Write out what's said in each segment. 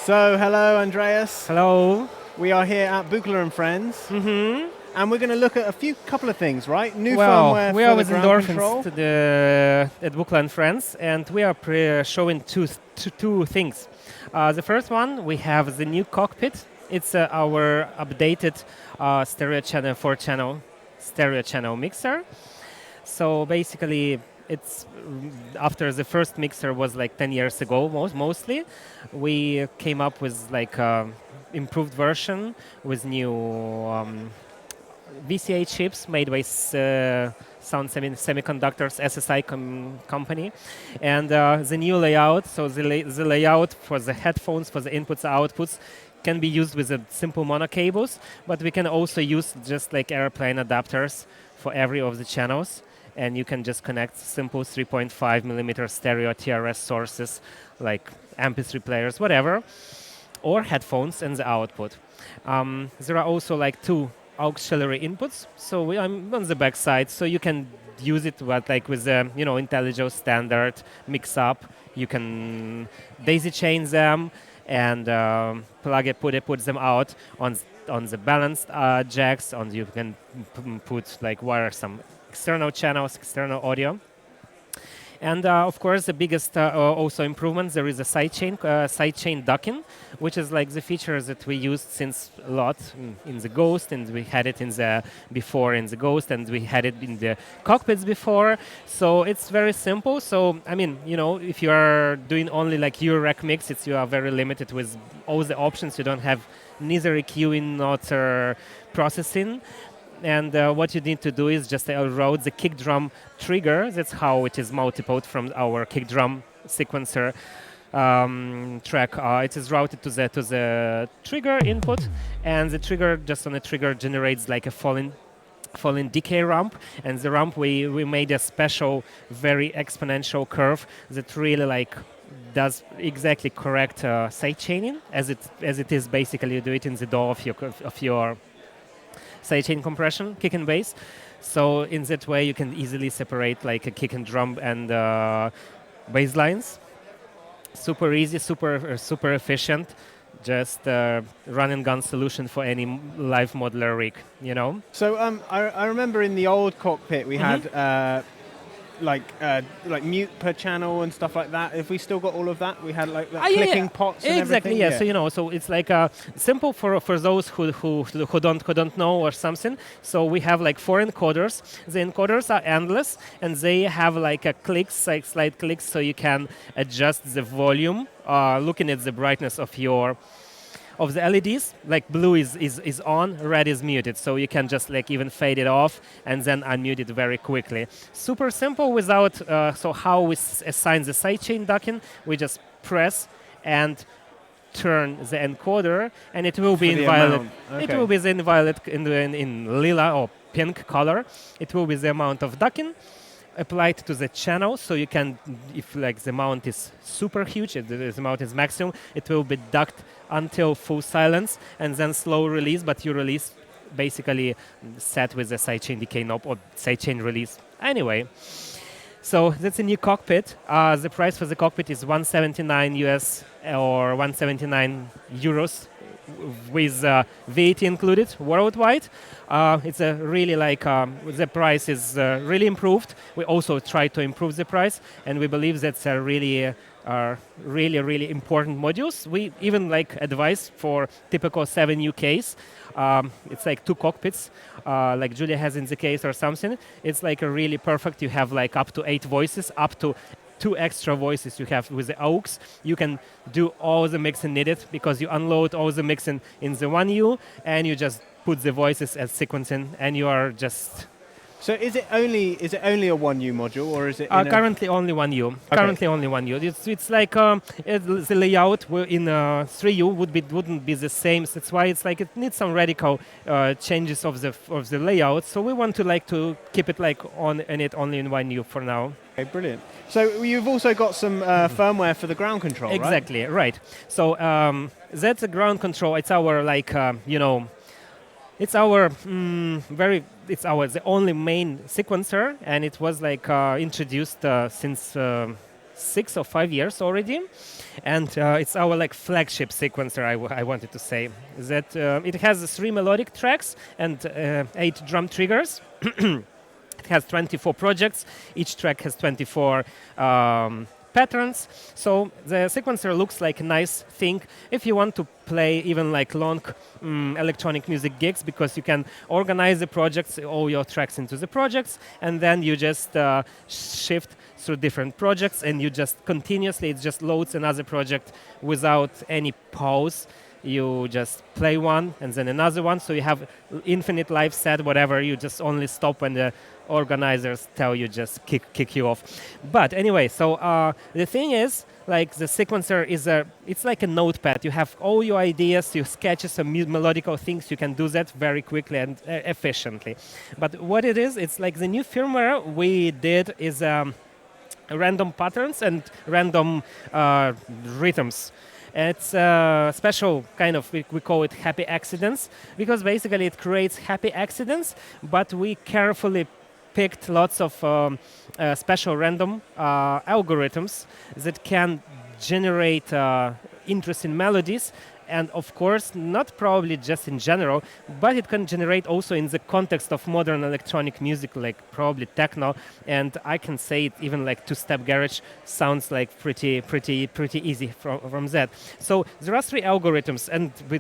So, hello, Andreas. Hello. We are here at Buchler and Friends, and we're going to look at a couple of things, right? New Well, firmware we for are the with ground control. Endorphins at Buchla and Friends, and we are showing two things. The first one, we have the new cockpit. It's our updated stereo channel, 4-channel stereo channel mixer. So basically, it's after the first mixer was like 10 years ago, mostly. We came up with like improved version with new VCA chips made by Sound Semiconductors SSI company, and the new layout. So the layout for the headphones, for the inputs and outputs, can be used with the simple mono cables, but we can also use just like airplane adapters for every of the channels, and you can just connect simple 3.5 millimeter stereo TRS sources like MP3 players, whatever, or headphones and the output. There are also like two auxiliary inputs. So I'm on the back side, so you can use it like with the IntelliJo standard mix up. You can daisy chain them and put them out on the balanced jacks. You can put like wire some external channels, external audio. And of course, the biggest also improvement, there is a sidechain docking, which is like the feature that we used since a lot in the Ghost, and we had it before in the Ghost, and we had it in the cockpits before. So it's very simple. So I mean, if you are doing only like Eurorack mix, you are very limited with all the options. You don't have neither EQing nor processing. And what you need to do is just route the kick drum trigger. That's how it is multipled from our kick drum sequencer track. It is routed to the trigger input, and the trigger, just on the trigger, generates like a falling decay ramp. And the ramp, we made a special, very exponential curve that really like does exactly correct side chaining as it is basically. You do it in the door of your sidechain compression, kick and bass. So in that way, you can easily separate like a kick and drum and bass lines. Super easy, super efficient. Just run and gun solution for any live modular rig. So, I remember in the old cockpit we had like mute per channel and stuff like that. If we still got all of that, we had like clicking pots and exactly, everything. Yeah. So so it's like simple for those who don't know or something. So we have like 4 encoders. The encoders are endless, and they have like a clicks, like slide clicks, so you can adjust the volume, looking at the brightness of the LEDs. Like blue is on, red is muted, so you can just like even fade it off and then unmute it very quickly. Super simple without. So how we assign the sidechain docking? We just press and turn the encoder, and it will be in violet. Okay. It will be in violet in lila or pink color. It will be the amount of docking applied to the channel. So you can, if like the amount is super huge, if the amount is maximum, it will be ducked until full silence and then slow release, but you release basically set with the sidechain decay knob or sidechain release. Anyway, so that's a new cockpit. The price for the cockpit is 179 US or 179 euros with VAT included worldwide. It's a really like the price is really improved. We also try to improve the price, and we believe that's a really important modules. We even like advice for typical 7 UKs. It's like 2 cockpits, like Julia has in the case or something. It's like a really perfect. You have like up to 8 voices, up to 2 extra voices you have with the aux. You can do all the mixing needed because you unload all the mixing in the one U, and you just put the voices as sequencing, and you are just. So is it only a 1U module, or is it currently only 1U? Okay. Currently only 1U. It's like the layout in 3U wouldn't be the same. So that's why it's like it needs some radical changes of the layout. So we want to keep it like only in 1U for now. Okay, brilliant. So you've also got some firmware for the ground control, exactly, right? So that's the ground control. It's our it's our the only main sequencer, and it was like introduced since 6 or 5 years already, and it's our like flagship sequencer. I wanted to say that it has 3 melodic tracks and 8 drum triggers. It has 24 projects. Each track has 24 patterns. So the sequencer looks like a nice thing if you want to play even like long electronic music gigs, because you can organize the projects, all your tracks into the projects, and then you just shift through different projects, and you just continuously, it just loads another project without any pause. You just play one and then another one, so you have infinite live set, whatever. You just only stop when the organizers tell you, just kick you off. But anyway, so the thing is, like the sequencer is it's like a notepad. You have all your ideas, your sketches, some melodical things. You can do that very quickly and efficiently. But what it is, it's like the new firmware we did is random patterns and random rhythms. It's a special kind of, we call it happy accidents, because basically it creates happy accidents, but we carefully picked lots of special random algorithms that can generate interesting melodies. And of course, not probably just in general, but it can generate also in the context of modern electronic music, like probably techno. And I can say it even like two-step garage sounds like pretty easy from that. So there are 3 algorithms, and we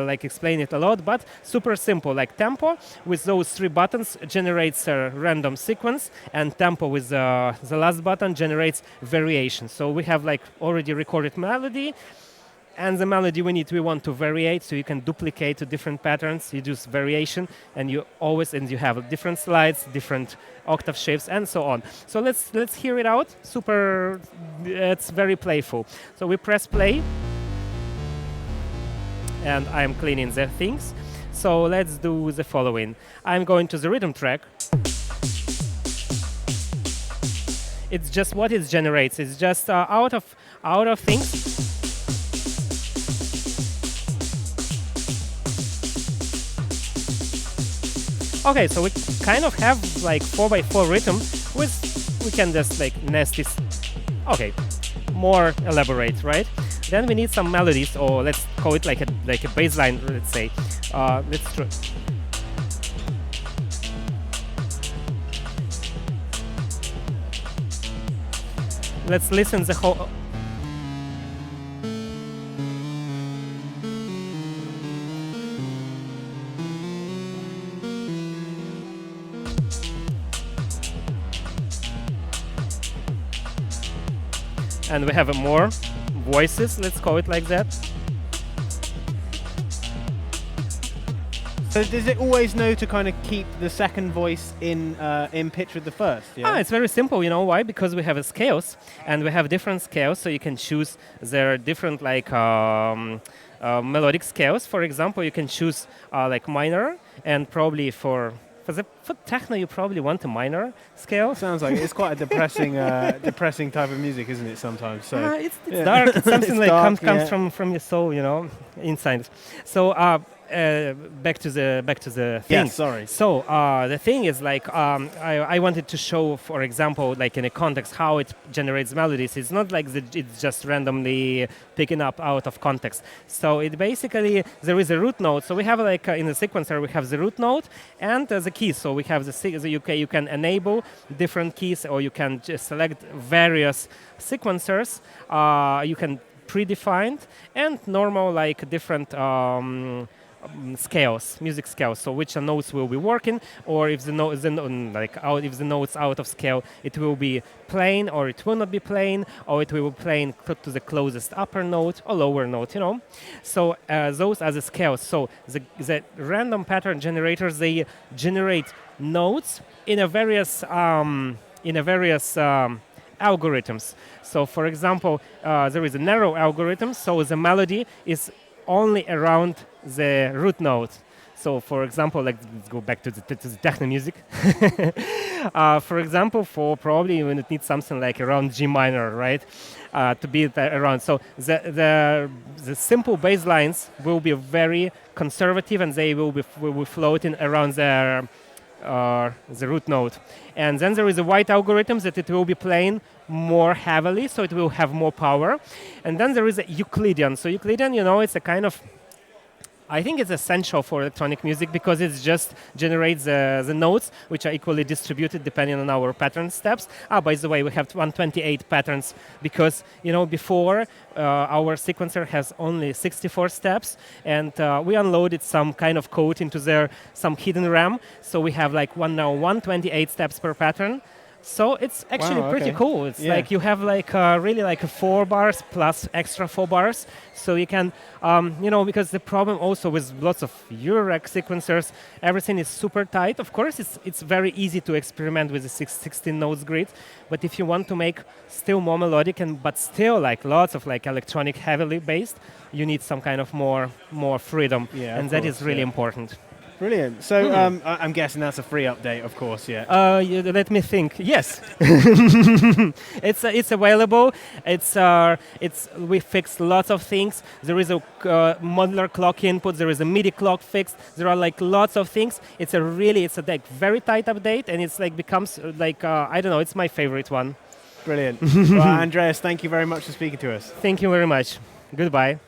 like explain it a lot, but super simple. Like tempo with those 3 buttons generates a random sequence, and tempo with the last button generates variation. So we have like already recorded melody. And the melody we want to variate, so you can duplicate to different patterns. You do variation, and you have different slides, different octave shapes, and so on. So let's hear it out. It's very playful. So we press play, and I'm cleaning the things. So let's do the following. I'm going to the rhythm track. It's just what it generates. It's just out of things. Okay, so we kind of have like 4x4 rhythm we can just like nest this. Okay, more elaborate, right? Then we need some melodies, or let's call it like a bass line, let's say. Let's listen the whole. And we have more voices, let's call it like that. So does it always know to kind of keep the second voice in pitch with the first? Yeah? It's very simple. You know why? Because we have scales, and we have different scales, so you can choose. There are different like melodic scales. For example, you can choose like minor, and probably for techno, you probably want a minor scale. Sounds like it's quite a depressing type of music, isn't it? Sometimes. So it's dark. It's something it's like dark, comes from your soul, inside. So back to the thing. Yeah, sorry. So the thing is like I wanted to show, for example, like in a context how it generates melodies. It's not like it's just randomly picking up out of context. So it basically, there is a root node. So we have like in the sequencer we have the root node and the keys. So we have you can enable different keys, or you can just select various sequencers. You can predefined and normal like different scales, music scales. So which notes will be working, or if the notes out of scale, it will be plain, or it will not be plain, or it will be plain to the closest upper note or lower note. So those are the scales. So the random pattern generators, they generate notes in a various algorithms. So for example, there is a narrow algorithm, so the melody is only around the root node. So for example, let's go back to the techno music. For example, for probably you would need something like around G minor, right? To be around. So the simple bass lines will be very conservative, and they will be floating around the the root node. And then there is a white algorithm that it will be playing more heavily, so it will have more power. And then there is a Euclidean. So Euclidean, it's a kind of, I think it's essential for electronic music because it just generates the notes, which are equally distributed depending on our pattern steps. By the way, we have 128 patterns because, before our sequencer has only 64 steps, and we unloaded some kind of code into some hidden RAM. So we have like 128 steps per pattern. So it's actually pretty cool. It's like you have really like a 4 bars plus extra 4 bars. So you can, because the problem also with lots of Eurorack sequencers, everything is super tight. Of course, it's very easy to experiment with the 16 notes grid. But if you want to make still more melodic but still like lots of like electronic heavily based, you need some kind of more freedom. Yeah, and that is really important. Brilliant. So I'm guessing that's a free update, of course, yeah. Let me think. Yes, it's available. We fixed lots of things. There is a modular clock input. There is a MIDI clock fixed. There are like lots of things. It's a like very tight update, and it's like becomes like I don't know. It's my favorite one. Brilliant. Well, Andreas, thank you very much for speaking to us. Thank you very much. Goodbye.